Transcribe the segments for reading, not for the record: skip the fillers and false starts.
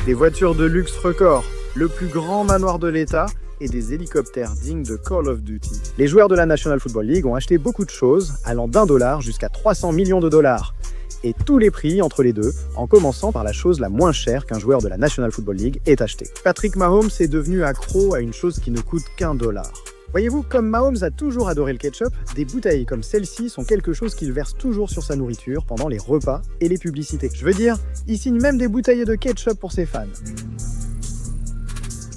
Des voitures de luxe record, le plus grand manoir de l'État et des hélicoptères dignes de Call of Duty. Les joueurs de la National Football League ont acheté beaucoup de choses, allant d'$1 jusqu'à 300 millions de dollars. Et tous les prix entre les deux, en commençant par la chose la moins chère qu'un joueur de la National Football League ait acheté. Patrick Mahomes est devenu accro à une chose qui ne coûte qu'$1. Voyez-vous, comme Mahomes a toujours adoré le ketchup, des bouteilles comme celle-ci sont quelque chose qu'il verse toujours sur sa nourriture pendant les repas et les publicités. Je veux dire, il signe même des bouteilles de ketchup pour ses fans.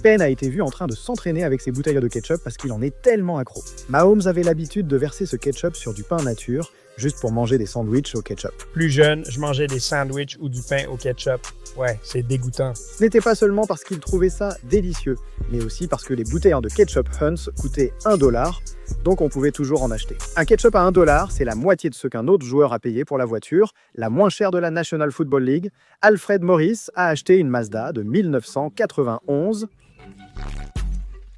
Penn a été vu en train de s'entraîner avec ses bouteilles de ketchup parce qu'il en est tellement accro. Mahomes avait l'habitude de verser ce ketchup sur du pain nature, juste pour manger des sandwichs au ketchup. Plus jeune, je mangeais des sandwichs ou du pain au ketchup. Ouais, c'est dégoûtant. Ce n'était pas seulement parce qu'il trouvait ça délicieux, mais aussi parce que les bouteilles de ketchup Hunt's coûtaient $1, donc on pouvait toujours en acheter. Un ketchup à $1, c'est la moitié de ce qu'un autre joueur a payé pour la voiture, la moins chère de la National Football League. Alfred Morris a acheté une Mazda de 1991.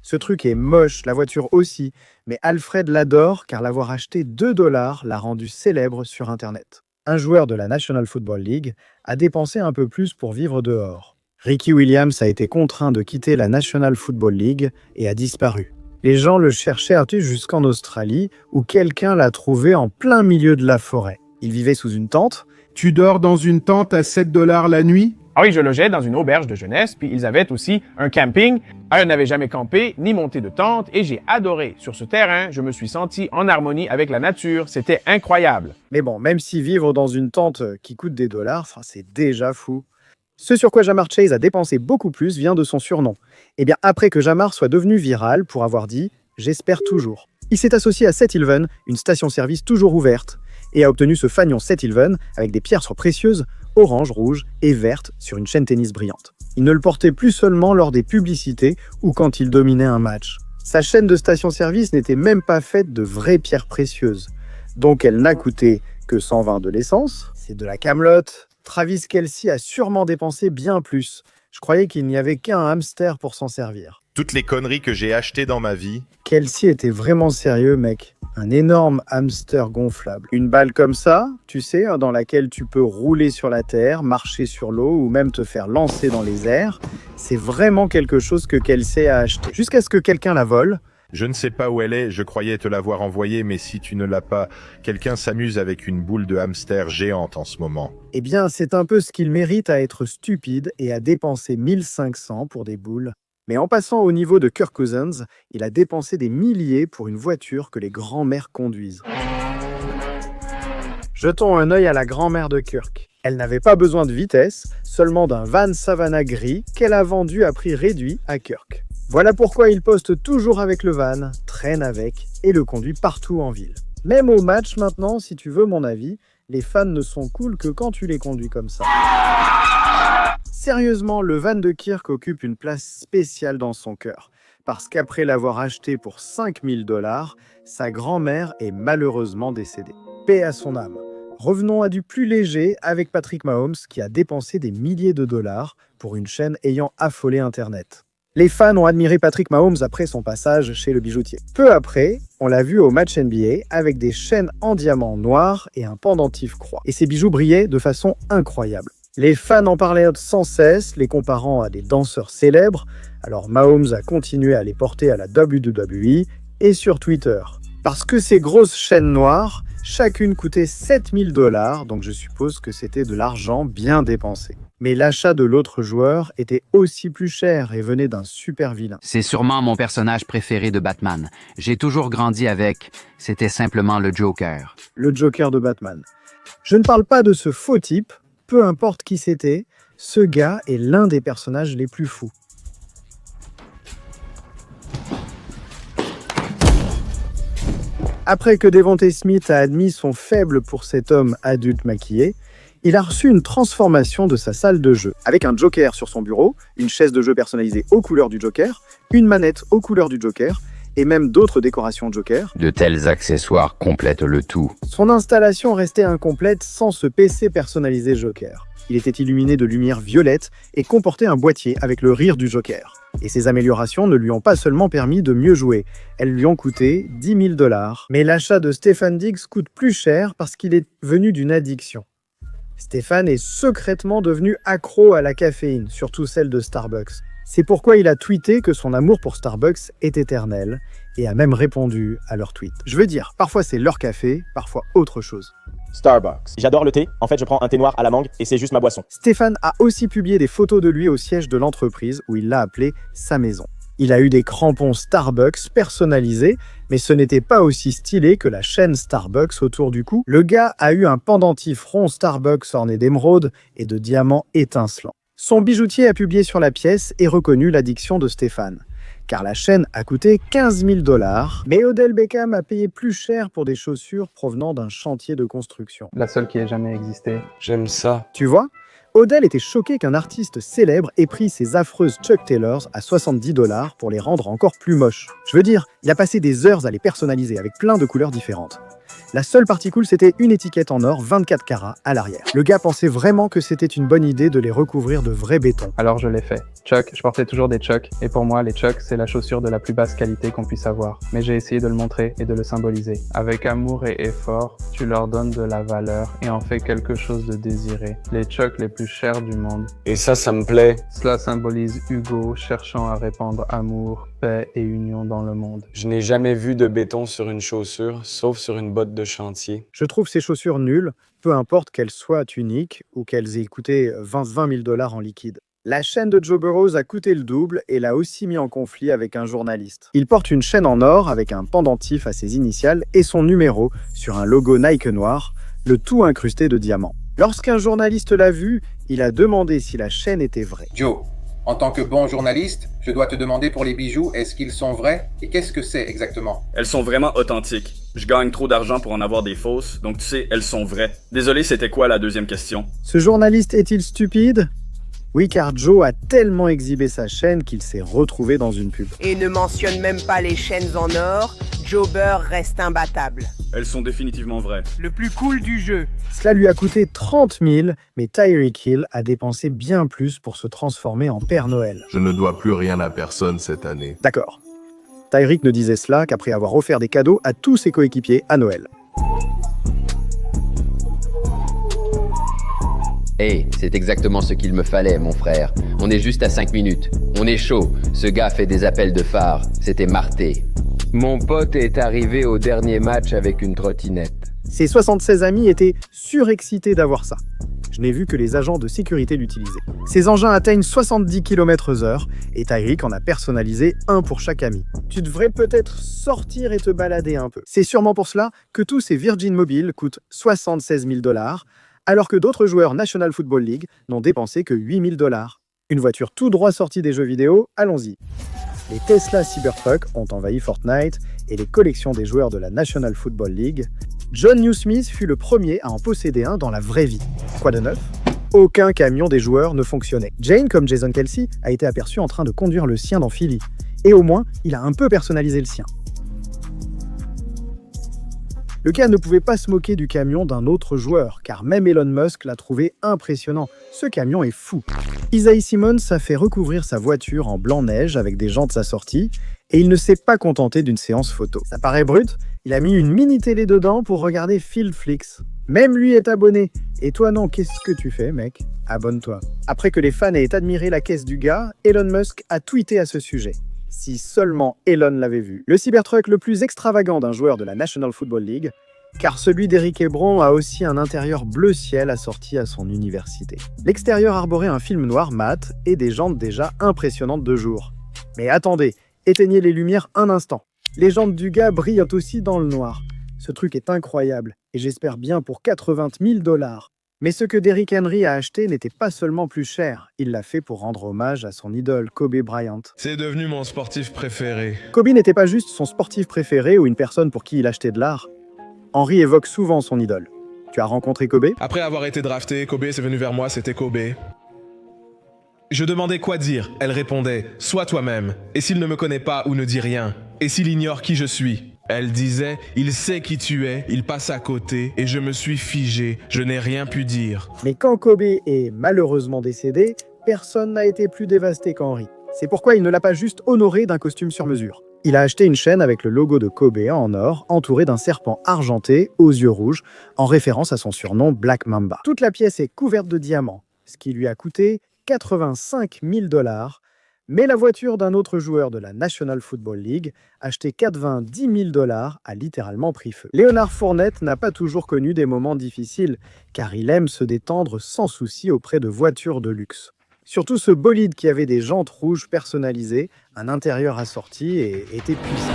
Ce truc est moche, la voiture aussi, mais Alfred l'adore car l'avoir acheté $2 l'a rendu célèbre sur Internet. Un joueur de la National Football League a dépensé un peu plus pour vivre dehors. Ricky Williams a été contraint de quitter la National Football League et a disparu. Les gens le cherchèrent jusqu'en Australie où quelqu'un l'a trouvé en plein milieu de la forêt. Il vivait sous une tente. Tu dors dans une tente à $7 la nuit? Ah oui, je logeais dans une auberge de jeunesse, puis ils avaient aussi un camping. Je n'avais jamais campé, ni monté de tente, et j'ai adoré. Sur ce terrain, je me suis senti en harmonie avec la nature. C'était incroyable. Mais bon, même si vivre dans une tente qui coûte des dollars, c'est déjà fou. Ce sur quoi Ja'Marr Chase a dépensé beaucoup plus vient de son surnom. Eh bien, après que Ja'Marr soit devenu viral pour avoir dit « J'espère toujours ». Il s'est associé à Setilven, une station-service toujours ouverte, et a obtenu ce fanion Setilven avec des pierres précieuses orange, rouge et verte sur une chaîne tennis brillante. Il ne le portait plus seulement lors des publicités ou quand il dominait un match. Sa chaîne de station-service n'était même pas faite de vraies pierres précieuses, donc elle n'a coûté que 120 de l'essence. C'est de la camelote. Travis Kelce a sûrement dépensé bien plus. Je croyais qu'il n'y avait qu'un hamster pour s'en servir. Toutes les conneries que j'ai achetées dans ma vie. Kelce était vraiment sérieux, mec. Un énorme hamster gonflable. Une balle comme ça, tu sais, dans laquelle tu peux rouler sur la terre, marcher sur l'eau ou même te faire lancer dans les airs, c'est vraiment quelque chose que Kelce a acheté. Jusqu'à ce que quelqu'un la vole. Je ne sais pas où elle est, je croyais te l'avoir envoyée, mais si tu ne l'as pas, quelqu'un s'amuse avec une boule de hamster géante en ce moment. Eh bien, c'est un peu ce qu'il mérite à être stupide et à dépenser 1500 pour des boules. Mais en passant au niveau de Kirk Cousins, il a dépensé des milliers pour une voiture que les grands-mères conduisent. Jetons un œil à la grand-mère de Kirk. Elle n'avait pas besoin de vitesse, seulement d'un van Savannah gris qu'elle a vendu à prix réduit à Kirk. Voilà pourquoi il poste toujours avec le van, traîne avec et le conduit partout en ville. Même au match maintenant, si tu veux mon avis, les fans ne sont cool que quand tu les conduis comme ça. Sérieusement, le van de Kirk occupe une place spéciale dans son cœur, parce qu'après l'avoir acheté pour $5000, sa grand-mère est malheureusement décédée. Paix à son âme. Revenons à du plus léger avec Patrick Mahomes qui a dépensé des milliers de dollars pour une chaîne ayant affolé Internet. Les fans ont admiré Patrick Mahomes après son passage chez le bijoutier. Peu après, on l'a vu au match NBA avec des chaînes en diamant noir et un pendentif croix. Et ces bijoux brillaient de façon incroyable. Les fans en parlaient sans cesse, les comparant à des danseurs célèbres, alors Mahomes a continué à les porter à la WWE et sur Twitter. Parce que ces grosses chaînes noires, chacune coûtait $7000, donc je suppose que c'était de l'argent bien dépensé. Mais l'achat de l'autre joueur était aussi plus cher et venait d'un super vilain. C'est sûrement mon personnage préféré de Batman. J'ai toujours grandi avec. C'était simplement le Joker. Le Joker de Batman. Je ne parle pas de ce faux type, peu importe qui c'était, ce gars est l'un des personnages les plus fous. Après que Devontae Smith a admis son faible pour cet homme adulte maquillé, il a reçu une transformation de sa salle de jeu, avec un Joker sur son bureau, une chaise de jeu personnalisée aux couleurs du Joker, une manette aux couleurs du Joker, et même d'autres décorations Joker. De tels accessoires complètent le tout. Son installation restait incomplète sans ce PC personnalisé Joker. Il était illuminé de lumière violette et comportait un boîtier avec le rire du Joker. Et ces améliorations ne lui ont pas seulement permis de mieux jouer, elles lui ont coûté $10 000. Mais l'achat de Stefon Diggs coûte plus cher parce qu'il est venu d'une addiction. Stéphane est secrètement devenu accro à la caféine, surtout celle de Starbucks. C'est pourquoi il a tweeté que son amour pour Starbucks est éternel et a même répondu à leur tweet. Je veux dire, parfois c'est leur café, parfois autre chose. Starbucks. J'adore le thé. En fait, je prends un thé noir à la mangue et c'est juste ma boisson. Stéphane a aussi publié des photos de lui au siège de l'entreprise où il l'a appelé sa maison. Il a eu des crampons Starbucks personnalisés, mais ce n'était pas aussi stylé que la chaîne Starbucks autour du cou. Le gars a eu un pendentif rond Starbucks orné d'émeraudes et de diamants étincelants. Son bijoutier a publié sur la pièce et reconnu l'addiction de Stéphane, car la chaîne a coûté 15 000 $. Mais Odell Beckham a payé plus cher pour des chaussures provenant d'un chantier de construction. La seule qui ait jamais existé. J'aime ça. Tu vois ? Odell était choqué qu'un artiste célèbre ait pris ses affreuses Chuck Taylors à 70 $ pour les rendre encore plus moches. Je veux dire, il a passé des heures à les personnaliser avec plein de couleurs différentes. La seule partie cool, c'était une étiquette en or 24 carats à l'arrière. Le gars pensait vraiment que c'était une bonne idée de les recouvrir de vrai béton. Alors je l'ai fait. Chuck, je portais toujours des Chuck, et pour moi, les Chuck, c'est la chaussure de la plus basse qualité qu'on puisse avoir. Mais j'ai essayé de le montrer et de le symboliser. Avec amour et effort, tu leur donnes de la valeur et en fais quelque chose de désiré. Les Chuck les plus chers du monde. Et ça me plaît. Cela symbolise Hugo cherchant à répandre amour, paix et union dans le monde. Je n'ai jamais vu de béton sur une chaussure, sauf sur une botte de chantier. Je trouve ces chaussures nulles, peu importe qu'elles soient uniques ou qu'elles aient coûté 20 000 $ en liquide. La chaîne de Joe Burrow a coûté le double et l'a aussi mis en conflit avec un journaliste. Il porte une chaîne en or avec un pendentif à ses initiales et son numéro sur un logo Nike noir, le tout incrusté de diamants. Lorsqu'un journaliste l'a vu, il a demandé si la chaîne était vraie. Joe, en tant que bon journaliste, je dois te demander pour les bijoux, est-ce qu'ils sont vrais et qu'est-ce que c'est exactement? Elles sont vraiment authentiques. Je gagne trop d'argent pour en avoir des fausses, donc tu sais, elles sont vraies. Désolé, c'était quoi la deuxième question? Ce journaliste est-il stupide? Oui, car Joe a tellement exhibé sa chaîne qu'il s'est retrouvé dans une pub. Et ne mentionne même pas les chaînes en or, Joe Burr reste imbattable. Elles sont définitivement vraies. Le plus cool du jeu. Cela lui a coûté 30 000, mais Tyreek Hill a dépensé bien plus pour se transformer en Père Noël. Je ne dois plus rien à personne cette année. D'accord. Tyreek ne disait cela qu'après avoir offert des cadeaux à tous ses coéquipiers à Noël. Hey, c'est exactement ce qu'il me fallait, mon frère. On est juste à 5 minutes. On est chaud. Ce gars fait des appels de phare. C'était Marté. Mon pote est arrivé au dernier match avec une trottinette. Ses 76 amis étaient surexcités d'avoir ça. Je n'ai vu que les agents de sécurité l'utiliser. Ces engins atteignent 70 km/h et Tyreek en a personnalisé un pour chaque ami. Tu devrais peut-être sortir et te balader un peu. C'est sûrement pour cela que tous ces Virgin Mobile coûtent 76 000 $, alors que d'autres joueurs National Football League n'ont dépensé que 8 000 $. Une voiture tout droit sortie des jeux vidéo, allons-y. Les Tesla Cybertruck ont envahi Fortnite et les collections des joueurs de la National Football League. John Newsmith fut le premier à en posséder un dans la vraie vie. Quoi de neuf? Aucun camion des joueurs ne fonctionnait. Jane, comme Jason Kelsey, a été aperçu en train de conduire le sien dans Philly. Et au moins, il a un peu personnalisé le sien. Le gars ne pouvait pas se moquer du camion d'un autre joueur, car même Elon Musk l'a trouvé impressionnant. Ce camion est fou. Isaiah Simmons a fait recouvrir sa voiture en blanc-neige avec des jantes assorties, et il ne s'est pas contenté d'une séance photo. Ça paraît brut, il a mis une mini-télé dedans pour regarder Fieldflix. Même lui est abonné. Et toi non, qu'est-ce que tu fais, mec? Abonne-toi. Après que les fans aient admiré la caisse du gars, Elon Musk a tweeté à ce sujet. Si seulement Elon l'avait vu. Le Cybertruck le plus extravagant d'un joueur de la National Football League, car celui d'Eric Ebron a aussi un intérieur bleu ciel assorti à son université. L'extérieur arborait un film noir mat et des jantes déjà impressionnantes de jour. Mais attendez, éteignez les lumières un instant. Les jantes du gars brillent aussi dans le noir. Ce truc est incroyable, et j'espère bien pour 80 000 $. Mais ce que Derrick Henry a acheté n'était pas seulement plus cher, il l'a fait pour rendre hommage à son idole Kobe Bryant. C'est devenu mon sportif préféré. Kobe n'était pas juste son sportif préféré ou une personne pour qui il achetait de l'art. Henry évoque souvent son idole. Tu as rencontré Kobe? Après avoir été drafté, Kobe s'est venu vers moi, c'était Kobe. Je demandais quoi dire, elle répondait « Sois toi-même, et s'il ne me connaît pas ou ne dit rien, et s'il ignore qui je suis ?» Elle disait « Il sait qui tu es, il passe à côté, et je me suis figé, je n'ai rien pu dire. » Mais quand Kobe est malheureusement décédé, personne n'a été plus dévasté qu'Henry. C'est pourquoi il ne l'a pas juste honoré d'un costume sur mesure. Il a acheté une chaîne avec le logo de Kobe en or, entourée d'un serpent argenté aux yeux rouges, en référence à son surnom Black Mamba. Toute la pièce est couverte de diamants, ce qui lui a coûté 85 000 $, mais la voiture d'un autre joueur de la National Football League, achetée 90 000 $, a littéralement pris feu. Léonard Fournette n'a pas toujours connu des moments difficiles, car il aime se détendre sans souci auprès de voitures de luxe. Surtout ce bolide qui avait des jantes rouges personnalisées, un intérieur assorti et était puissant.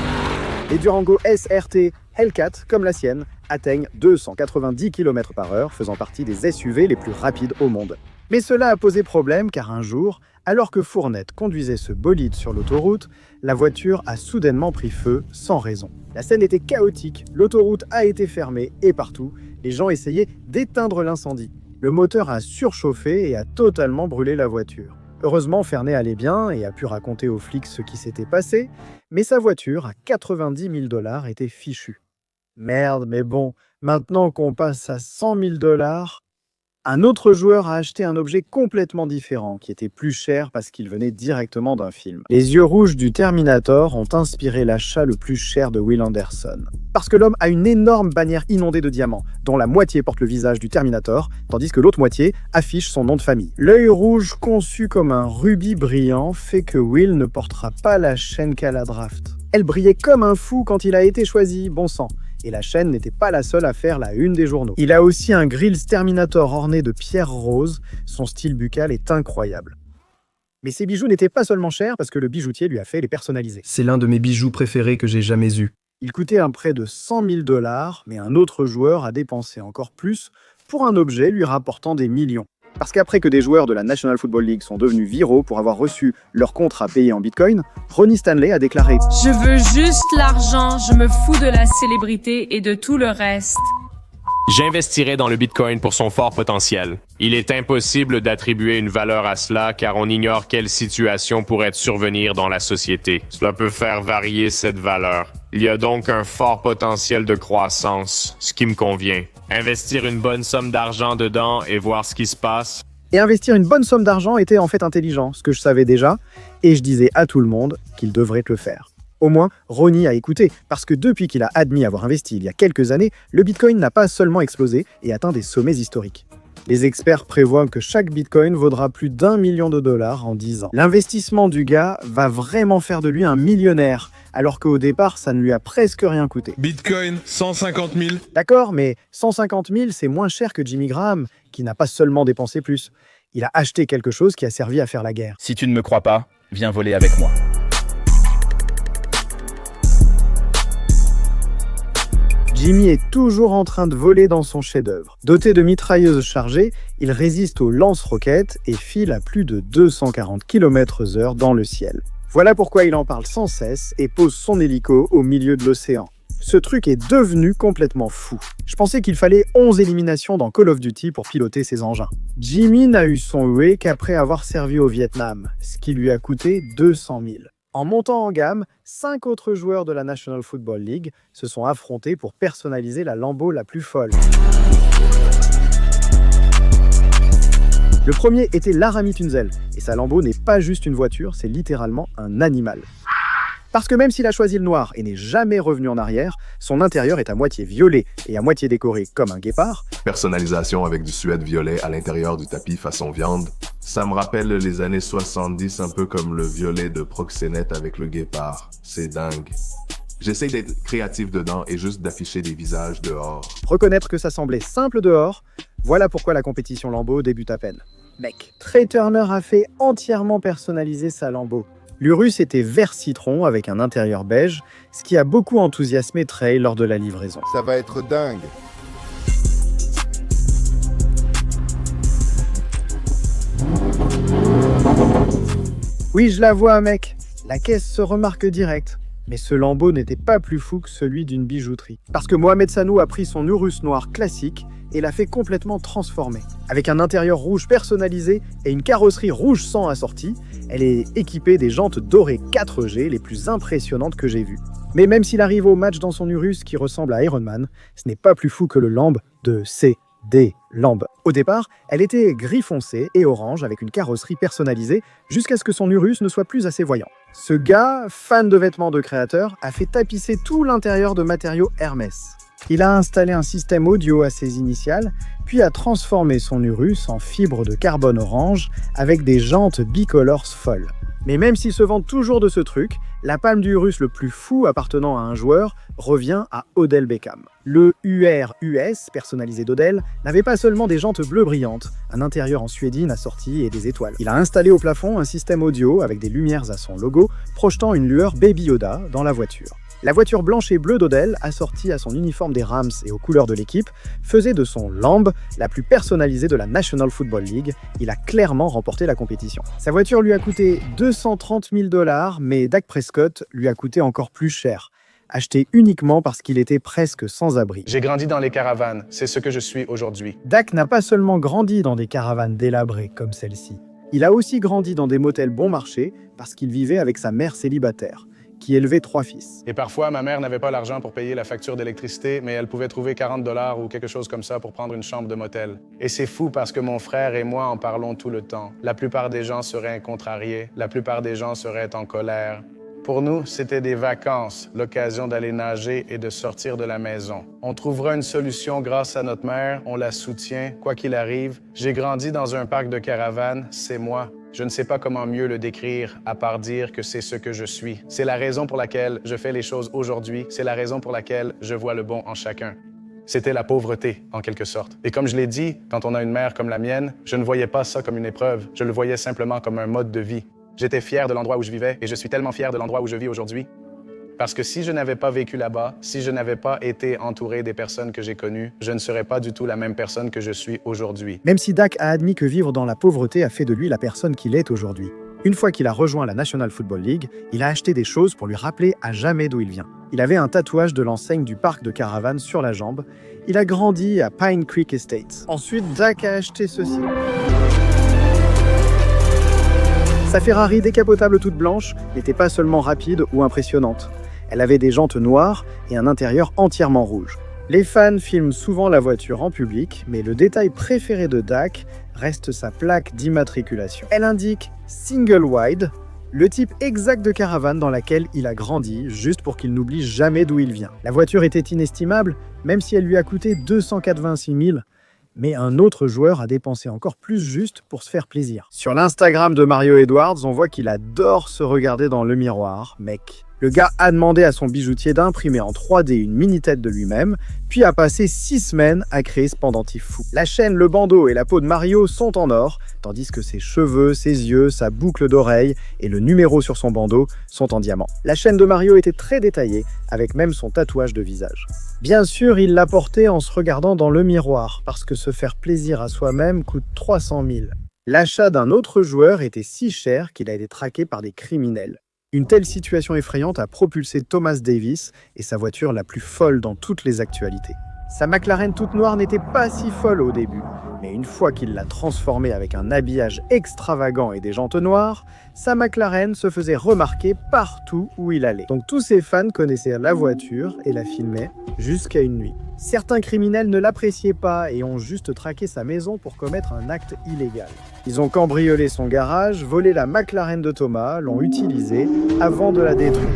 Les Durango SRT Hellcat, comme la sienne, atteignent 290 km/h, faisant partie des SUV les plus rapides au monde. Mais cela a posé problème car un jour, alors que Fournette conduisait ce bolide sur l'autoroute, la voiture a soudainement pris feu sans raison. La scène était chaotique, l'autoroute a été fermée et partout, les gens essayaient d'éteindre l'incendie. Le moteur a surchauffé et a totalement brûlé la voiture. Heureusement, Fernet allait bien et a pu raconter aux flics ce qui s'était passé, mais sa voiture, à 90 000 $, était fichue. Merde, mais bon, maintenant qu'on passe à 100 000 $, un autre joueur a acheté un objet complètement différent, qui était plus cher parce qu'il venait directement d'un film. Les yeux rouges du Terminator ont inspiré l'achat le plus cher de Will Anderson. Parce que l'homme a une énorme bannière inondée de diamants, dont la moitié porte le visage du Terminator, tandis que l'autre moitié affiche son nom de famille. L'œil rouge conçu comme un rubis brillant fait que Will ne portera pas la chaîne qu'à la draft. Elle brillait comme un fou quand il a été choisi, bon sang. Et la chaîne n'était pas la seule à faire la une des journaux. Il a aussi un Grills Terminator orné de pierres roses, son style buccal est incroyable. Mais ces bijoux n'étaient pas seulement chers parce que le bijoutier lui a fait les personnaliser. C'est l'un de mes bijoux préférés que j'ai jamais eu. Il coûtait un prêt de 100 000 $, mais un autre joueur a dépensé encore plus pour un objet lui rapportant des millions. Parce qu'après que des joueurs de la National Football League sont devenus viraux pour avoir reçu leur contrat payé en Bitcoin, Ronnie Stanley a déclaré « Je veux juste l'argent, je me fous de la célébrité et de tout le reste. » J'investirai dans le Bitcoin pour son fort potentiel. Il est impossible d'attribuer une valeur à cela car on ignore quelle situation pourrait survenir dans la société. Cela peut faire varier cette valeur. Il y a donc un fort potentiel de croissance, ce qui me convient. Investir une bonne somme d'argent dedans et voir ce qui se passe. Et investir une bonne somme d'argent était en fait intelligent, ce que je savais déjà, et je disais à tout le monde qu'il devrait le faire. Au moins, Ronnie a écouté, parce que depuis qu'il a admis avoir investi il y a quelques années, le Bitcoin n'a pas seulement explosé et atteint des sommets historiques. Les experts prévoient que chaque Bitcoin vaudra plus d'1 million de dollars en 10 ans. L'investissement du gars va vraiment faire de lui un millionnaire, alors qu'au départ, ça ne lui a presque rien coûté. Bitcoin, 150 000. D'accord, mais 150 000, c'est moins cher que Jimmy Graham, qui n'a pas seulement dépensé plus. Il a acheté quelque chose qui a servi à faire la guerre. Si tu ne me crois pas, viens voler avec moi. Jimmy est toujours en train de voler dans son chef-d'œuvre. Doté de mitrailleuses chargées, il résiste aux lance-roquettes et file à plus de 240 km/h dans le ciel. Voilà pourquoi il en parle sans cesse et pose son hélico au milieu de l'océan. Ce truc est devenu complètement fou. Je pensais qu'il fallait 11 éliminations dans Call of Duty pour piloter ces engins. Jimmy n'a eu son hué qu'après avoir servi au Vietnam, ce qui lui a coûté 200 000. En montant en gamme, 5 autres joueurs de la National Football League se sont affrontés pour personnaliser la Lambo la plus folle. Le premier était Laramie Tunzel, et sa Lambo n'est pas juste une voiture, c'est littéralement un animal. Parce que même s'il a choisi le noir et n'est jamais revenu en arrière, son intérieur est à moitié violet et à moitié décoré comme un guépard. Personnalisation avec du suède violet à l'intérieur du tapis façon viande. Ça me rappelle les années 70, un peu comme le violet de Proxénète avec le guépard. C'est dingue. J'essaie d'être créatif dedans et juste d'afficher des visages dehors. Reconnaître que ça semblait simple dehors, voilà pourquoi la compétition Lambo débute à peine. Mec, Trey Turner a fait entièrement personnaliser sa Lambo. L'Urus était vert citron avec un intérieur beige, ce qui a beaucoup enthousiasmé Trey lors de la livraison. Ça va être dingue. Oui, je la vois, mec. La caisse se remarque direct. Mais ce Lambo n'était pas plus fou que celui d'une bijouterie. Parce que Mohamed Sanou a pris son Urus noir classique et l'a fait complètement transformer. Avec un intérieur rouge personnalisé et une carrosserie rouge sang assortie, elle est équipée des jantes dorées 4G les plus impressionnantes que j'ai vues. Mais même s'il arrive au match dans son Urus qui ressemble à Iron Man, ce n'est pas plus fou que le Lamb de C.D. Lamb. Au départ, elle était gris foncé et orange avec une carrosserie personnalisée jusqu'à ce que son Urus ne soit plus assez voyant. Ce gars, fan de vêtements de créateurs, a fait tapisser tout l'intérieur de matériaux Hermès. Il a installé un système audio à ses initiales, puis a transformé son Urus en fibre de carbone orange avec des jantes bicolores folles. Mais même s'il se vante toujours de ce truc, la palme du Urus le plus fou appartenant à un joueur revient à Odell Beckham. Le UR-US, personnalisé d'Odell, n'avait pas seulement des jantes bleues brillantes, un intérieur en suédine assorti et des étoiles. Il a installé au plafond un système audio avec des lumières à son logo, projetant une lueur Baby Yoda dans la voiture. La voiture blanche et bleue d'Odell, assortie à son uniforme des Rams et aux couleurs de l'équipe, faisait de son Lamb la plus personnalisée de la National Football League. Il a clairement remporté la compétition. Sa voiture lui a coûté 230 000 $, mais Dak Prescott lui a coûté encore plus cher, acheté uniquement parce qu'il était presque sans abri. J'ai grandi dans les caravanes, c'est ce que je suis aujourd'hui. Dak n'a pas seulement grandi dans des caravanes délabrées comme celle-ci, il a aussi grandi dans des motels bon marché parce qu'il vivait avec sa mère célibataire, qui élevait 3 fils. Et parfois, ma mère n'avait pas l'argent pour payer la facture d'électricité, mais elle pouvait trouver 40 $ ou quelque chose comme ça pour prendre une chambre de motel. Et c'est fou parce que mon frère et moi en parlons tout le temps. La plupart des gens seraient contrariés, la plupart des gens seraient en colère. Pour nous, c'était des vacances, l'occasion d'aller nager et de sortir de la maison. On trouvera une solution grâce à notre mère, on la soutient, quoi qu'il arrive. J'ai grandi dans un parc de caravanes, c'est moi. Je ne sais pas comment mieux le décrire, à part dire que c'est ce que je suis. C'est la raison pour laquelle je fais les choses aujourd'hui, c'est la raison pour laquelle je vois le bon en chacun. C'était la pauvreté, en quelque sorte. Et comme je l'ai dit, quand on a une mère comme la mienne, je ne voyais pas ça comme une épreuve, je le voyais simplement comme un mode de vie. J'étais fier de l'endroit où je vivais et je suis tellement fier de l'endroit où je vis aujourd'hui. Parce que si je n'avais pas vécu là-bas, si je n'avais pas été entouré des personnes que j'ai connues, je ne serais pas du tout la même personne que je suis aujourd'hui. Même si Dak a admis que vivre dans la pauvreté a fait de lui la personne qu'il est aujourd'hui. Une fois qu'il a rejoint la National Football League, il a acheté des choses pour lui rappeler à jamais d'où il vient. Il avait un tatouage de l'enseigne du parc de caravanes sur la jambe. Il a grandi à Pine Creek Estates. Ensuite, Dak a acheté ceci. Sa Ferrari décapotable toute blanche n'était pas seulement rapide ou impressionnante. Elle avait des jantes noires et un intérieur entièrement rouge. Les fans filment souvent la voiture en public, mais le détail préféré de Dak reste sa plaque d'immatriculation. Elle indique « Single Wide », le type exact de caravane dans laquelle il a grandi, juste pour qu'il n'oublie jamais d'où il vient. La voiture était inestimable, même si elle lui a coûté 286 000 $. Mais un autre joueur a dépensé encore plus juste pour se faire plaisir. Sur l'Instagram de Mario Edwards, on voit qu'il adore se regarder dans le miroir, mec. Le gars a demandé à son bijoutier d'imprimer en 3D une mini-tête de lui-même, puis a passé 6 semaines à créer ce pendentif fou. La chaîne, le bandeau et la peau de Mario sont en or, tandis que ses cheveux, ses yeux, sa boucle d'oreille et le numéro sur son bandeau sont en diamant. La chaîne de Mario était très détaillée, avec même son tatouage de visage. Bien sûr, il l'a porté en se regardant dans le miroir, parce que se faire plaisir à soi-même coûte 300 000 $. L'achat d'un autre joueur était si cher qu'il a été traqué par des criminels. Une telle situation effrayante a propulsé Thomas Davis et sa voiture la plus folle dans toutes les actualités. Sa McLaren toute noire n'était pas si folle au début, mais une fois qu'il l'a transformée avec un habillage extravagant et des jantes noires, sa McLaren se faisait remarquer partout où il allait. Donc tous ses fans connaissaient la voiture et la filmaient jusqu'à une nuit. Certains criminels ne l'appréciaient pas et ont juste traqué sa maison pour commettre un acte illégal. Ils ont cambriolé son garage, volé la McLaren de Thomas, l'ont utilisée avant de la détruire.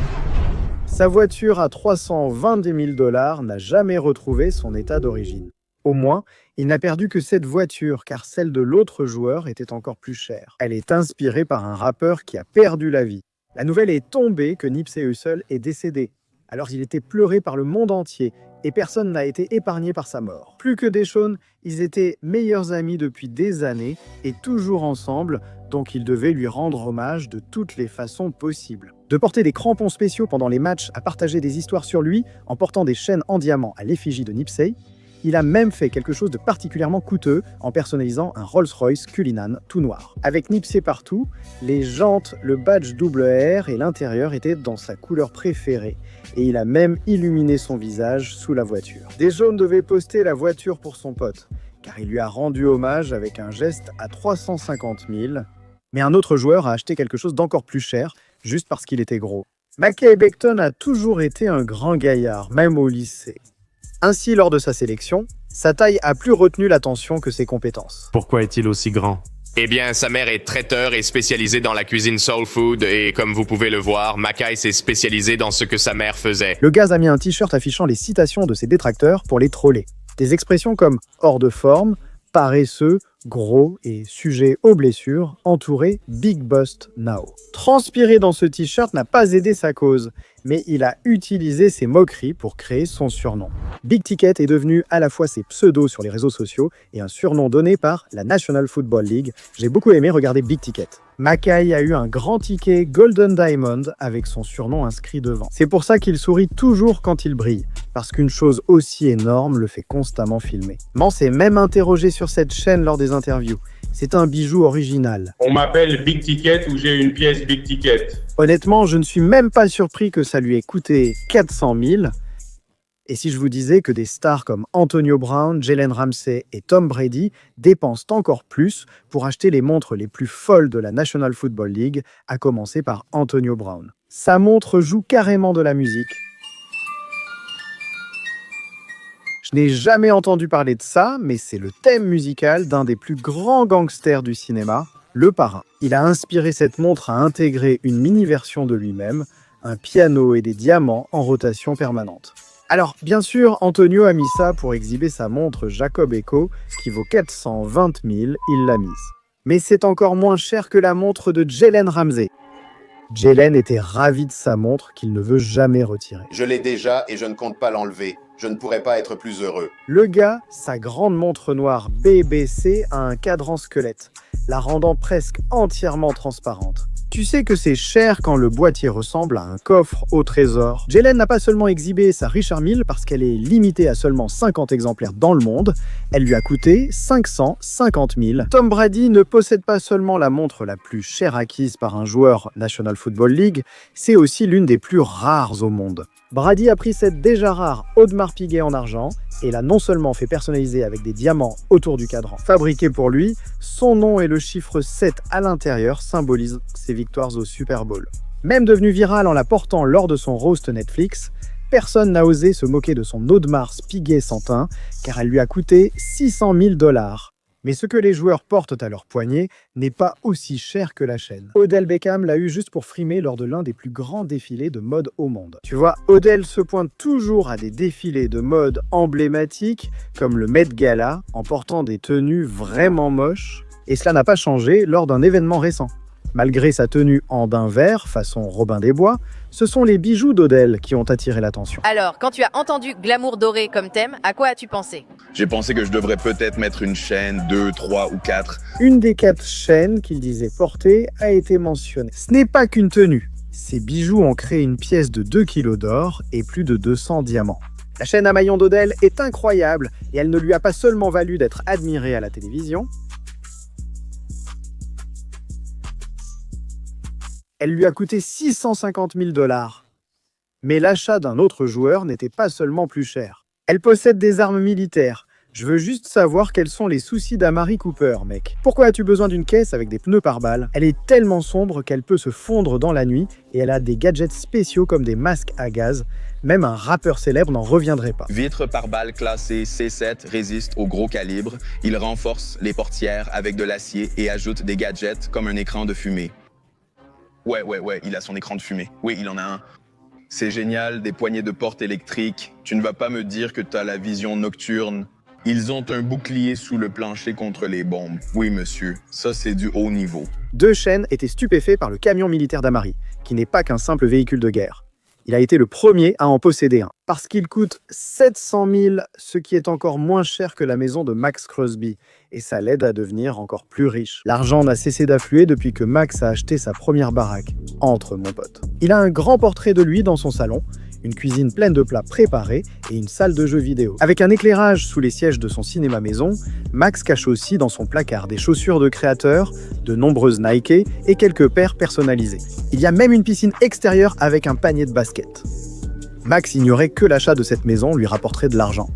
Sa voiture à 320 000 $ n'a jamais retrouvé son état d'origine. Au moins, il n'a perdu que cette voiture, car celle de l'autre joueur était encore plus chère. Elle est inspirée par un rappeur qui a perdu la vie. La nouvelle est tombée que Nipsey Hussle est décédé. Alors il était pleuré par le monde entier, et personne n'a été épargné par sa mort. Plus que Deshaun, ils étaient meilleurs amis depuis des années, et toujours ensemble, donc il devait lui rendre hommage de toutes les façons possibles. De porter des crampons spéciaux pendant les matchs à partager des histoires sur lui, en portant des chaînes en diamant à l'effigie de Nipsey, il a même fait quelque chose de particulièrement coûteux en personnalisant un Rolls-Royce Cullinan tout noir. Avec Nipsey partout, les jantes, le badge double R et l'intérieur étaient dans sa couleur préférée. Et il a même illuminé son visage sous la voiture. Deshaun devait poster la voiture pour son pote, car il lui a rendu hommage avec un geste à 350 000 $. Mais un autre joueur a acheté quelque chose d'encore plus cher, juste parce qu'il était gros. Mackay Becton a toujours été un grand gaillard, même au lycée. Ainsi, lors de sa sélection, Sa taille a plus retenu l'attention que ses compétences. Pourquoi est-il aussi grand? Eh bien, sa mère est traiteur et spécialisée dans la cuisine soul food et comme vous pouvez le voir, Mackay s'est spécialisé dans ce que sa mère faisait. Le gaz a mis un t-shirt affichant les citations de ses détracteurs pour les troller. Des expressions comme « hors de forme »,« paresseux »,« gros » et « sujet aux blessures » entouré « Big Bust Now ». Transpirer dans ce t-shirt n'a pas aidé sa cause, mais il a utilisé ses moqueries pour créer son surnom. Big Ticket est devenu à la fois ses pseudos sur les réseaux sociaux et un surnom donné par la National Football League. J'ai beaucoup aimé regarder Big Ticket. Mackay a eu un grand ticket Golden Diamond avec son surnom inscrit devant. C'est pour ça qu'il sourit toujours quand il brille, parce qu'une chose aussi énorme le fait constamment filmer. Mance est même interrogé sur cette chaîne lors des interviews. C'est un bijou original. On m'appelle Big Ticket ou j'ai une pièce Big Ticket. Honnêtement, je ne suis même pas surpris que ça lui ait coûté 400 000. Et si je vous disais que des stars comme Antonio Brown, Jalen Ramsey et Tom Brady dépensent encore plus pour acheter les montres les plus folles de la National Football League, à commencer par Antonio Brown. Sa montre joue carrément de la musique. Je n'ai jamais entendu parler de ça, mais c'est le thème musical d'un des plus grands gangsters du cinéma, Le Parrain. Il a inspiré cette montre à intégrer une mini-version de lui-même, un piano et des diamants en rotation permanente. Alors, bien sûr, Antonio a mis ça pour exhiber sa montre Jacob Echo, qui vaut 420 000, il l'a mise. Mais c'est encore moins cher que la montre de Jalen Ramsey. Jalen était ravi de sa montre qu'il ne veut jamais retirer. Je l'ai déjà et je ne compte pas l'enlever. Je ne pourrais pas être plus heureux. Le gars, sa grande montre noire BBC a un cadran squelette, la rendant presque entièrement transparente. Tu sais que c'est cher quand le boîtier ressemble à un coffre au trésor. Jalen n'a pas seulement exhibé sa Richard Mille parce qu'elle est limitée à seulement 50 exemplaires dans le monde, elle lui a coûté 550 000. Tom Brady ne possède pas seulement la montre la plus chère acquise par un joueur National Football League, c'est aussi l'une des plus rares au monde. Brady a pris cette déjà rare Audemars Piguet en argent et l'a non seulement fait personnaliser avec des diamants autour du cadran fabriqué pour lui, son nom et le chiffre 7 à l'intérieur symbolisent ses victoires au Super Bowl. Même devenu viral en la portant lors de son roast Netflix, personne n'a osé se moquer de son Audemars Piguet Santin car elle lui a coûté 600 000 $. Mais ce que les joueurs portent à leur poignet n'est pas aussi cher que la chaîne. Odell Beckham l'a eu juste pour frimer lors de l'un des plus grands défilés de mode au monde. Tu vois, Odell se pointe toujours à des défilés de mode emblématiques, comme le Met Gala, en portant des tenues vraiment moches. Et cela n'a pas changé lors d'un événement récent. Malgré sa tenue en daim vert, façon Robin des Bois, ce sont les bijoux d'Odell qui ont attiré l'attention. Alors, quand tu as entendu glamour doré comme thème, à quoi as-tu pensé? J'ai pensé que je devrais peut-être mettre une chaîne, 2, 3 ou 4. Une des 4 chaînes qu'il disait porter a été mentionnée. Ce n'est pas qu'une tenue. Ces bijoux ont créé une pièce de 2 kg d'or et plus de 200 diamants. La chaîne à maillon d'Odell est incroyable et elle ne lui a pas seulement valu d'être admirée à la télévision, elle lui a coûté 650 000 $. Mais l'achat d'un autre joueur n'était pas seulement plus cher. Elle possède des armes militaires. Je veux juste savoir quels sont les soucis d'Amari Cooper, mec. Pourquoi as-tu besoin d'une caisse avec des pneus par balle? Elle est tellement sombre qu'elle peut se fondre dans la nuit et elle a des gadgets spéciaux comme des masques à gaz. Même un rappeur célèbre n'en reviendrait pas. Vitre par balle classée C7 résiste au gros calibre. Il renforce les portières avec de l'acier et ajoute des gadgets comme un écran de fumée. Ouais, il a son écran de fumée. Oui, il en a un. C'est génial, des poignées de porte électriques. Tu ne vas pas me dire que tu as la vision nocturne. Ils ont un bouclier sous le plancher contre les bombes. Oui, monsieur, ça c'est du haut niveau. 2 chaînes étaient stupéfaits par le camion militaire d'Amari, qui n'est pas qu'un simple véhicule de guerre. Il a été le premier à en posséder un, parce qu'il coûte 700 000, ce qui est encore moins cher que la maison de Max Crosby, et ça l'aide à devenir encore plus riche. L'argent n'a cessé d'affluer depuis que Max a acheté sa première baraque, entre mon pote. Il a un grand portrait de lui dans son salon, une cuisine pleine de plats préparés et une salle de jeux vidéo. Avec un éclairage sous les sièges de son cinéma maison, Max cache aussi dans son placard des chaussures de créateurs, de nombreuses Nike et quelques paires personnalisées. Il y a même une piscine extérieure avec un panier de basket. Max ignorait que l'achat de cette maison lui rapporterait de l'argent.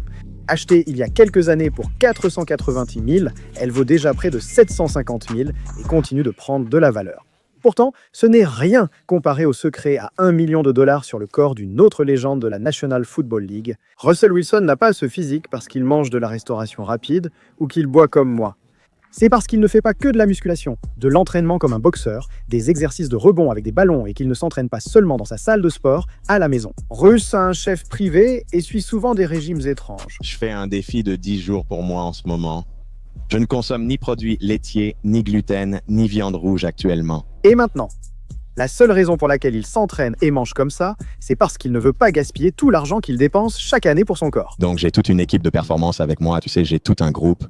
Achetée il y a quelques années pour 490 000, elle vaut déjà près de 750 000 et continue de prendre de la valeur. Pourtant, ce n'est rien comparé au secret à 1 million de dollars sur le corps d'une autre légende de la National Football League. Russell Wilson n'a pas ce physique parce qu'il mange de la restauration rapide ou qu'il boit comme moi. C'est parce qu'il ne fait pas que de la musculation, de l'entraînement comme un boxeur, des exercices de rebond avec des ballons et qu'il ne s'entraîne pas seulement dans sa salle de sport, à la maison. Russ a un chef privé et suit souvent des régimes étranges. Je fais un défi de 10 jours pour moi en ce moment. Je ne consomme ni produits laitiers, ni gluten, ni viande rouge actuellement. Et maintenant, la seule raison pour laquelle il s'entraîne et mange comme ça, c'est parce qu'il ne veut pas gaspiller tout l'argent qu'il dépense chaque année pour son corps. Donc j'ai toute une équipe de performance avec moi, tu sais, j'ai tout un groupe.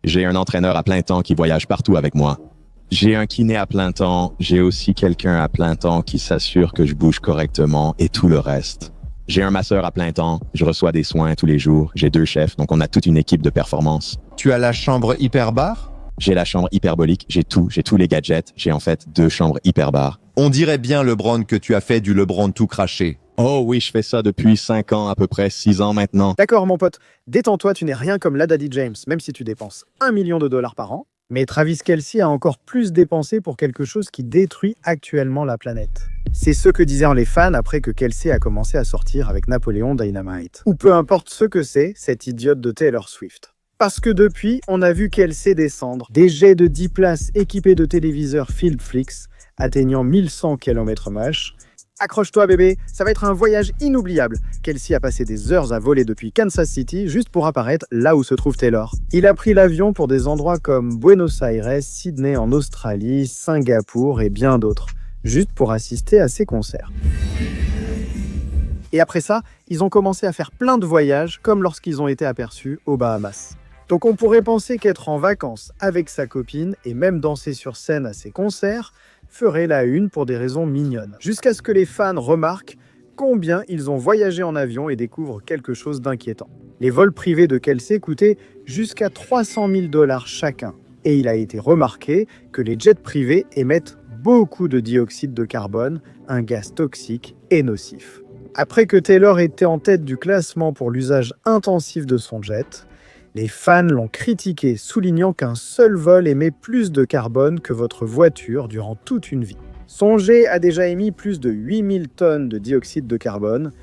J'ai un entraîneur à plein temps qui voyage partout avec moi. J'ai un kiné à plein temps, j'ai aussi quelqu'un à plein temps qui s'assure que je bouge correctement et tout le reste. J'ai un masseur à plein temps, je reçois des soins tous les jours, j'ai 2 chefs, donc on a toute une équipe de performance. Tu as la chambre hyperbar? J'ai la chambre hyperbolique, j'ai tous les gadgets, j'ai en fait 2 chambres hyperbar. On dirait bien LeBron que tu as fait du LeBron tout craché. Oh oui, je fais ça depuis 5 ans, à peu près 6 ans maintenant. D'accord mon pote, détends-toi, tu n'es rien comme la Daddy James, même si tu dépenses 1 million de dollars par an. Mais Travis Kelce a encore plus dépensé pour quelque chose qui détruit actuellement la planète. C'est ce que disaient les fans après que Kelce a commencé à sortir avec Napoléon Dynamite. Ou peu importe ce que c'est, cette idiote de Taylor Swift. Parce que depuis, on a vu Kelce descendre. Des jets de 10 places équipés de téléviseurs Fieldflix, atteignant 1100 km/h. Accroche-toi bébé, ça va être un voyage inoubliable. Kelce a passé des heures à voler depuis Kansas City juste pour apparaître là où se trouve Taylor. Il a pris l'avion pour des endroits comme Buenos Aires, Sydney en Australie, Singapour et bien d'autres, juste pour assister à ses concerts. Et après ça, ils ont commencé à faire plein de voyages comme lorsqu'ils ont été aperçus aux Bahamas. Donc on pourrait penser qu'être en vacances avec sa copine et même danser sur scène à ses concerts ferait la une pour des raisons mignonnes. Jusqu'à ce que les fans remarquent combien ils ont voyagé en avion et découvrent quelque chose d'inquiétant. Les vols privés de Kelce coûtaient jusqu'à 300 000 dollars chacun. Et il a été remarqué que les jets privés émettent beaucoup de dioxyde de carbone, un gaz toxique et nocif. Après que Taylor était en tête du classement pour l'usage intensif de son jet, les fans l'ont critiqué, soulignant qu'un seul vol émet plus de carbone que votre voiture durant toute une vie. Son jet a déjà émis plus de 8000 tonnes de dioxyde de carbone,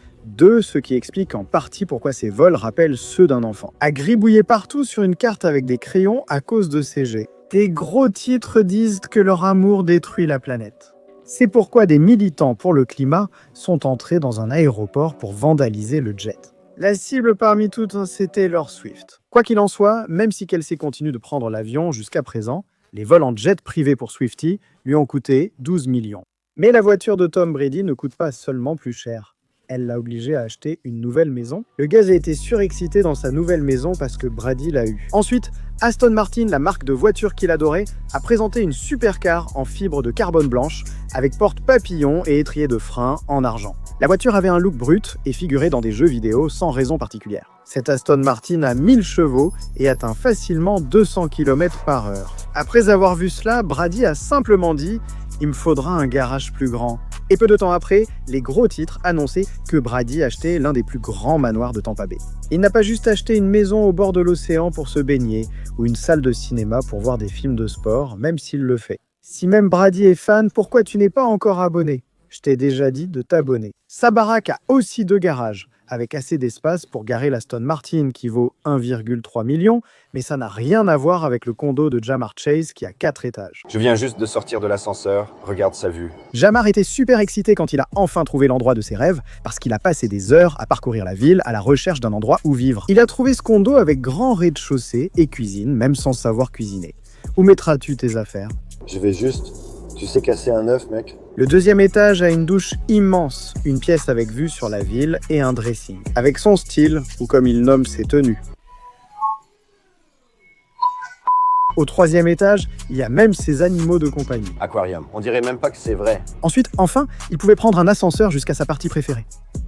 ce qui explique en partie pourquoi ces vols rappellent ceux d'un enfant. À gribouiller partout sur une carte avec des crayons à cause de ces jets. Des gros titres disent que leur amour détruit la planète. C'est pourquoi des militants pour le climat sont entrés dans un aéroport pour vandaliser le jet. La cible parmi toutes, c'était Taylor Swift. Quoi qu'il en soit, même si Kelce continue de prendre l'avion jusqu'à présent, les vols en jet privé pour Swiftie lui ont coûté 12 millions. Mais la voiture de Tom Brady ne coûte pas seulement plus cher. Elle l'a obligé à acheter une nouvelle maison. Le gaz a été surexcité dans sa nouvelle maison parce que Brady l'a eu. Ensuite, Aston Martin, la marque de voiture qu'il adorait, a présenté une supercar en fibre de carbone blanche avec porte papillon et étrier de frein en argent. La voiture avait un look brut et figurait dans des jeux vidéo sans raison particulière. Cette Aston Martin a 1000 chevaux et atteint facilement 200 km/h. Après avoir vu cela, Brady a simplement dit « Il me faudra un garage plus grand ». Et peu de temps après, les gros titres annonçaient que Brady achetait l'un des plus grands manoirs de Tampa Bay. Il n'a pas juste acheté une maison au bord de l'océan pour se baigner ou une salle de cinéma pour voir des films de sport, même s'il le fait. Si même Brady est fan, pourquoi tu n'es pas encore abonné ? Je t'ai déjà dit de t'abonner. Sa baraque a aussi 2 garages, avec assez d'espace pour garer l'Aston Martin qui vaut 1,3 million, mais ça n'a rien à voir avec le condo de Ja'Marr Chase qui a 4 étages. Je viens juste de sortir de l'ascenseur, regarde sa vue. Ja'Marr était super excité quand il a enfin trouvé l'endroit de ses rêves, parce qu'il a passé des heures à parcourir la ville à la recherche d'un endroit où vivre. Il a trouvé ce condo avec grand rez-de-chaussée et cuisine, même sans savoir cuisiner. Où mettras-tu tes affaires ? Je vais juste... Tu sais casser un œuf, mec ? Le 2e étage a une douche immense, une pièce avec vue sur la ville et un dressing, avec son style, ou comme il nomme ses tenues. Au 3e étage, il y a même ses animaux de compagnie. Aquarium, on dirait même pas que c'est vrai. Ensuite, enfin, il pouvait prendre un ascenseur jusqu'à sa partie préférée.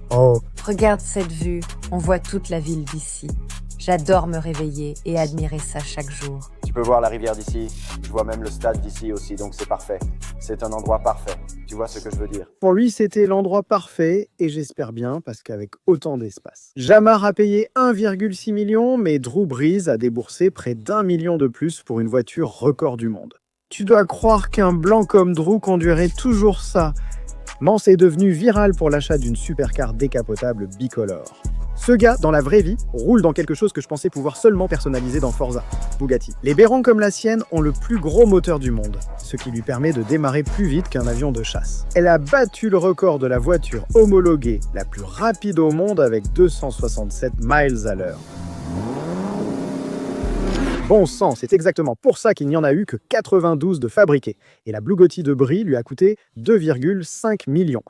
Oh. Regarde cette vue, on voit toute la ville d'ici. J'adore me réveiller et admirer ça chaque jour. Tu peux voir la rivière d'ici, je vois même le stade d'ici aussi, donc c'est parfait. C'est un endroit parfait, tu vois ce que je veux dire. Pour lui, c'était l'endroit parfait, et j'espère bien, parce qu'avec autant d'espace. Ja'Marr a payé 1,6 million, mais Drew Brees a déboursé près d'1 million de plus pour une voiture record du monde. Tu dois croire qu'un blanc comme Drew conduirait toujours ça. Mance est devenu viral pour l'achat d'une supercar décapotable bicolore. Ce gars, dans la vraie vie, roule dans quelque chose que je pensais pouvoir seulement personnaliser dans Forza, Bugatti. Les Veyron comme la sienne ont le plus gros moteur du monde, ce qui lui permet de démarrer plus vite qu'un avion de chasse. Elle a battu le record de la voiture homologuée la plus rapide au monde avec 267 miles à l'heure. Bon sang, c'est exactement pour ça qu'il n'y en a eu que 92 de fabriqués, et la Bugatti de Brie lui a coûté 2,5 millions.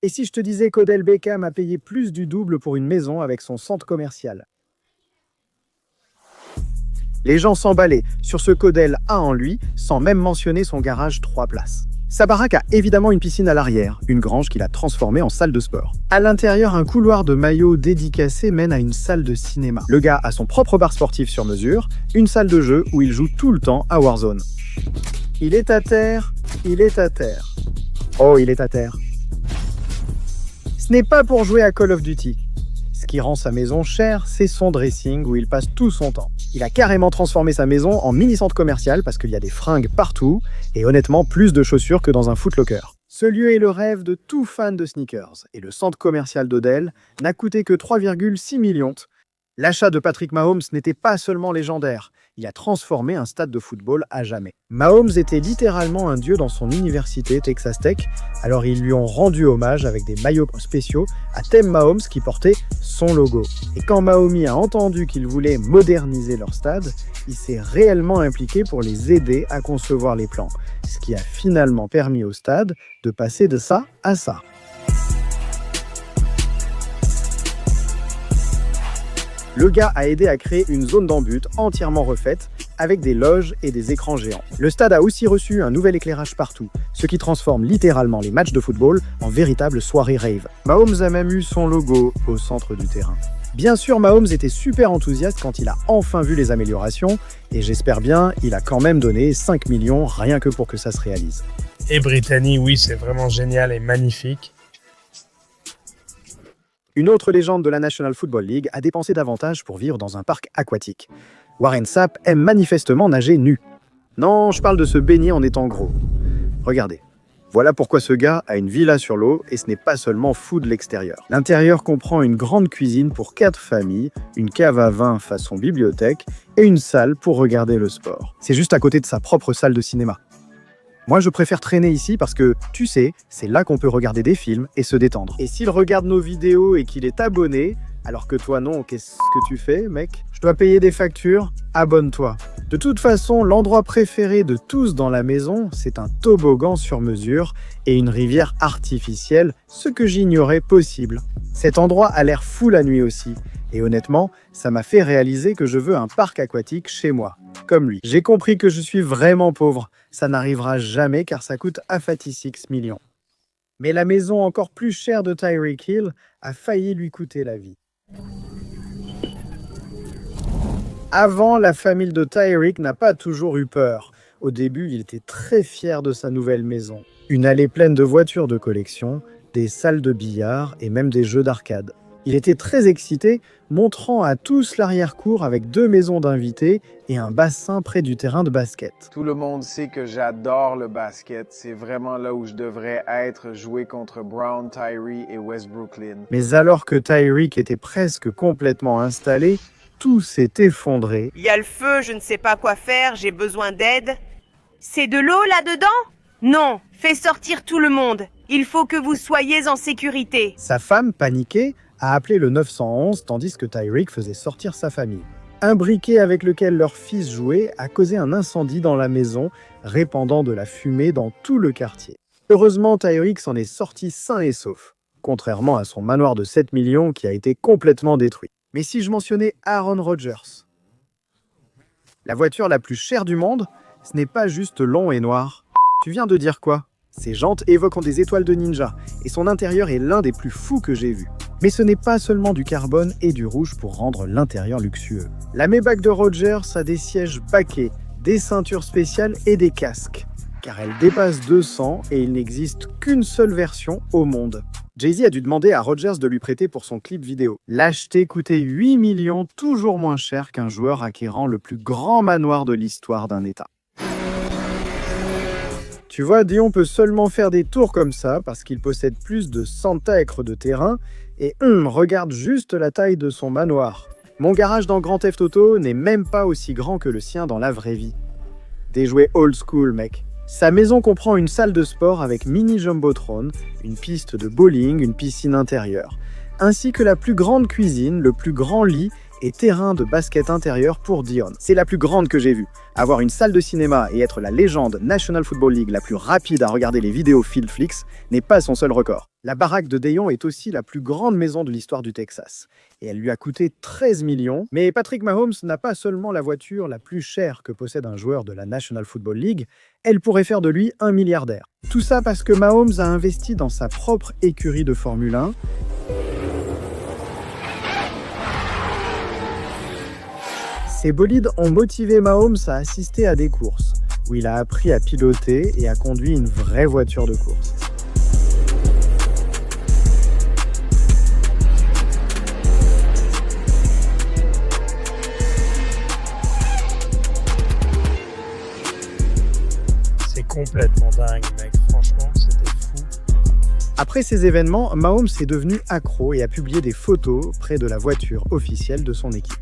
Et si je te disais qu'Odell Beckham a payé plus du double pour une maison avec son centre commercial? Les gens s'emballaient sur ce qu'Odell a en lui, sans même mentionner son garage 3 places. Sa baraque a évidemment une piscine à l'arrière, une grange qu'il a transformée en salle de sport. À l'intérieur, un couloir de maillots dédicacé mène à une salle de cinéma. Le gars a son propre bar sportif sur mesure, une salle de jeu où il joue tout le temps à Warzone. Il est à terre, il est à terre. Oh, il est à terre. Ce n'est pas pour jouer à Call of Duty. Ce qui rend sa maison chère, c'est son dressing où il passe tout son temps. Il a carrément transformé sa maison en mini-centre commercial parce qu'il y a des fringues partout et honnêtement plus de chaussures que dans un Foot Locker. Ce lieu est le rêve de tout fan de sneakers et le centre commercial d'Odell n'a coûté que 3,6 millions. L'achat de Patrick Mahomes n'était pas seulement légendaire, il a transformé un stade de football à jamais. Mahomes était littéralement un dieu dans son université Texas Tech, alors ils lui ont rendu hommage avec des maillots spéciaux à thème Mahomes qui portaient son logo. Et quand Mahomes a entendu qu'ils voulaient moderniser leur stade, il s'est réellement impliqué pour les aider à concevoir les plans, ce qui a finalement permis au stade de passer de ça à ça. Le gars a aidé à créer une zone d'en-but entièrement refaite, avec des loges et des écrans géants. Le stade a aussi reçu un nouvel éclairage partout, ce qui transforme littéralement les matchs de football en véritables soirées rave. Mahomes a même eu son logo au centre du terrain. Bien sûr, Mahomes était super enthousiaste quand il a enfin vu les améliorations, et j'espère bien, il a quand même donné 5 millions rien que pour que ça se réalise. Et Brittany, oui, c'est vraiment génial et magnifique. Une autre légende de la National Football League a dépensé davantage pour vivre dans un parc aquatique. Warren Sapp aime manifestement nager nu. Non, je parle de se baigner en étant gros. Regardez. Voilà pourquoi ce gars a une villa sur l'eau et ce n'est pas seulement fou de l'extérieur. L'intérieur comprend une grande cuisine pour 4 familles, une cave à vin façon bibliothèque et une salle pour regarder le sport. C'est juste à côté de sa propre salle de cinéma. Moi, je préfère traîner ici parce que, tu sais, c'est là qu'on peut regarder des films et se détendre. Et s'il regarde nos vidéos et qu'il est abonné, alors que toi non, qu'est-ce que tu fais, mec? Je dois payer des factures, abonne-toi. De toute façon, l'endroit préféré de tous dans la maison, c'est un toboggan sur mesure et une rivière artificielle, ce que j'ignorais possible. Cet endroit a l'air fou la nuit aussi. Et honnêtement, ça m'a fait réaliser que je veux un parc aquatique chez moi, comme lui. J'ai compris que je suis vraiment pauvre. Ça n'arrivera jamais car ça coûte à 46 millions. Mais la maison encore plus chère de Tyreek Hill a failli lui coûter la vie. Avant, la famille de Tyreek n'a pas toujours eu peur. Au début, il était très fier de sa nouvelle maison. Une allée pleine de voitures de collection, des salles de billard et même des jeux d'arcade. Il était très excité, montrant à tous l'arrière-cour avec 2 maisons d'invités et un bassin près du terrain de basket. Tout le monde sait que j'adore le basket. C'est vraiment là où je devrais être, jouer contre Brown, Tyree et West Brooklyn. Mais alors que Tyreek était presque complètement installé, tout s'est effondré. Il y a le feu, je ne sais pas quoi faire, j'ai besoin d'aide. C'est de l'eau là-dedans? Non, fais sortir tout le monde. Il faut que vous soyez en sécurité. Sa femme, paniquée, a appelé le 911 tandis que Tyreek faisait sortir sa famille. Un briquet avec lequel leur fils jouait a causé un incendie dans la maison, répandant de la fumée dans tout le quartier. Heureusement, Tyreek s'en est sorti sain et sauf, contrairement à son manoir de 7 millions qui a été complètement détruit. Mais si je mentionnais Aaron Rodgers, la voiture la plus chère du monde, ce n'est pas juste long et noir. Tu viens de dire quoi? Ses jantes évoquent des étoiles de ninja, et son intérieur est l'un des plus fous que j'ai vus. Mais ce n'est pas seulement du carbone et du rouge pour rendre l'intérieur luxueux. La Maybach de Rodgers a des sièges baquets, des ceintures spéciales et des casques, car elle dépasse 200 et il n'existe qu'une seule version au monde. Jay-Z a dû demander à Rodgers de lui prêter pour son clip vidéo. L'acheter coûtait 8 millions, toujours moins cher qu'un joueur acquérant le plus grand manoir de l'histoire d'un État. Tu vois, Dion peut seulement faire des tours comme ça parce qu'il possède plus de 100 acres de terrain et regarde juste la taille de son manoir. Mon garage dans Grand Theft Auto n'est même pas aussi grand que le sien dans la vraie vie. Des jouets old school, mec. Sa maison comprend une salle de sport avec mini jumbotron, une piste de bowling, une piscine intérieure, ainsi que la plus grande cuisine, le plus grand lit et terrain de basket intérieur pour Dion. C'est la plus grande que j'ai vue. Avoir une salle de cinéma et être la légende National Football League la plus rapide à regarder les vidéos Fieldflix n'est pas son seul record. La baraque de Dion est aussi la plus grande maison de l'histoire du Texas. Et elle lui a coûté 13 millions. Mais Patrick Mahomes n'a pas seulement la voiture la plus chère que possède un joueur de la National Football League, elle pourrait faire de lui un milliardaire. Tout ça parce que Mahomes a investi dans sa propre écurie de Formule 1. Ces bolides ont motivé Mahomes à assister à des courses, où il a appris à piloter et a conduit une vraie voiture de course. C'est complètement dingue, mec. Franchement, c'était fou. Après ces événements, Mahomes est devenu accro et a publié des photos près de la voiture officielle de son équipe.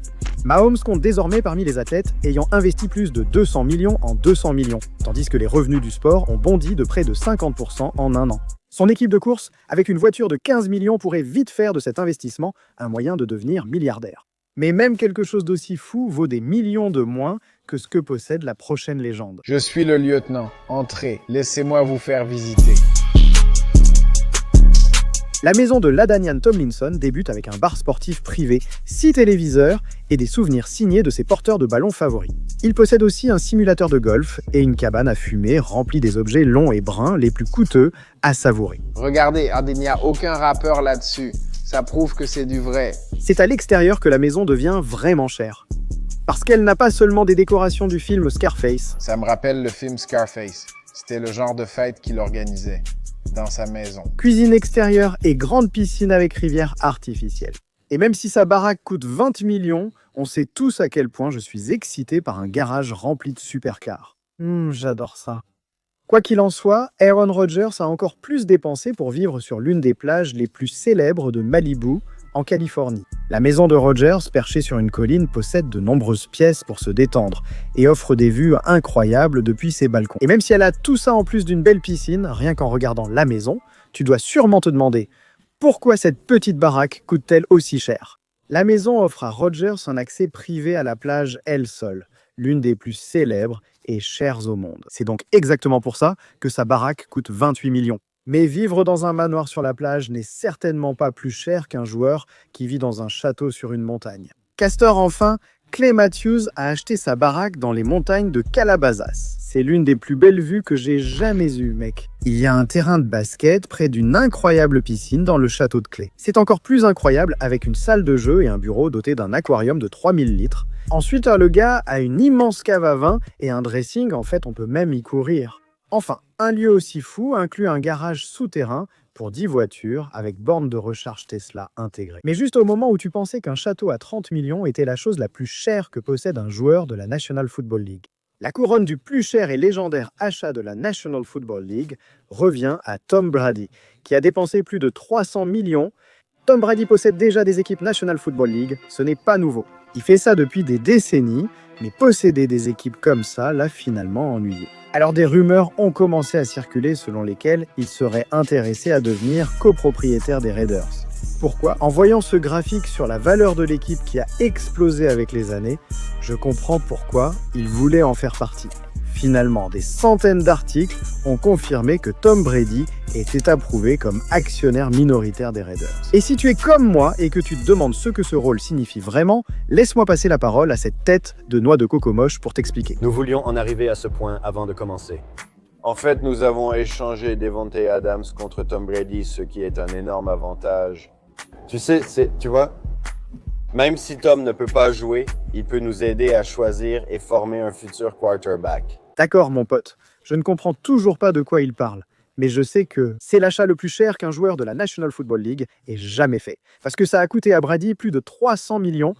Mahomes compte désormais parmi les athlètes ayant investi plus de 200 millions en 200 millions, tandis que les revenus du sport ont bondi de près de 50% en un an. Son équipe de course, avec une voiture de 15 millions, pourrait vite faire de cet investissement un moyen de devenir milliardaire. Mais même quelque chose d'aussi fou vaut des millions de moins que ce que possède la prochaine légende. Je suis le lieutenant. Entrez, laissez-moi vous faire visiter. La maison de LaDainian Tomlinson débute avec un bar sportif privé, 6 téléviseurs et des souvenirs signés de ses porteurs de ballons favoris. Il possède aussi un simulateur de golf et une cabane à fumer remplie des objets longs et bruns les plus coûteux à savourer. Regardez, il n'y a aucun rappeur là-dessus. Ça prouve que c'est du vrai. C'est à l'extérieur que la maison devient vraiment chère. Parce qu'elle n'a pas seulement des décorations du film Scarface. Ça me rappelle le film Scarface. C'était le genre de fête qu'il organisait dans sa maison. Cuisine extérieure et grande piscine avec rivière artificielle. Et même si sa baraque coûte 20 millions, on sait tous à quel point je suis excité par un garage rempli de supercars. J'adore ça. Quoi qu'il en soit, Aaron Rodgers a encore plus dépensé pour vivre sur l'une des plages les plus célèbres de Malibu, en Californie. La maison de Rodgers, perchée sur une colline, possède de nombreuses pièces pour se détendre et offre des vues incroyables depuis ses balcons. Et même si elle a tout ça en plus d'une belle piscine, rien qu'en regardant la maison, tu dois sûrement te demander pourquoi cette petite baraque coûte-t-elle aussi cher? La maison offre à Rodgers un accès privé à la plage El Sol, l'une des plus célèbres et chères au monde. C'est donc exactement pour ça que sa baraque coûte 28 millions. Mais vivre dans un manoir sur la plage n'est certainement pas plus cher qu'un joueur qui vit dans un château sur une montagne. Castor enfin, Clay Matthews a acheté sa baraque dans les montagnes de Calabasas. C'est l'une des plus belles vues que j'ai jamais eues, mec. Il y a un terrain de basket près d'une incroyable piscine dans le château de Clay. C'est encore plus incroyable avec une salle de jeu et un bureau doté d'un aquarium de 3000 litres. Ensuite, le gars a une immense cave à vin et un dressing, en fait on peut même y courir. Enfin, un lieu aussi fou inclut un garage souterrain pour 10 voitures avec borne de recharge Tesla intégrée. Mais juste au moment où tu pensais qu'un château à 30 millions était la chose la plus chère que possède un joueur de la National Football League. La couronne du plus cher et légendaire achat de la National Football League revient à Tom Brady, qui a dépensé plus de 300 millions. Tom Brady possède déjà des équipes National Football League, ce n'est pas nouveau. Il fait ça depuis des décennies, mais posséder des équipes comme ça l'a finalement ennuyé. Alors des rumeurs ont commencé à circuler selon lesquelles il serait intéressé à devenir copropriétaire des Raiders. Pourquoi? En voyant ce graphique sur la valeur de l'équipe qui a explosé avec les années, je comprends pourquoi il voulait en faire partie. Finalement, des centaines d'articles ont confirmé que Tom Brady était approuvé comme actionnaire minoritaire des Raiders. Et si tu es comme moi et que tu te demandes ce que ce rôle signifie vraiment, laisse-moi passer la parole à cette tête de noix de coco moche pour t'expliquer. Nous voulions en arriver à ce point avant de commencer. En fait, nous avons échangé Devonte Adams contre Tom Brady, ce qui est un énorme avantage. Tu sais, tu vois, même si Tom ne peut pas jouer, il peut nous aider à choisir et former un futur quarterback. D'accord, mon pote, je ne comprends toujours pas de quoi il parle, mais je sais que c'est l'achat le plus cher qu'un joueur de la National Football League ait jamais fait. Parce que ça a coûté à Brady plus de 300 millions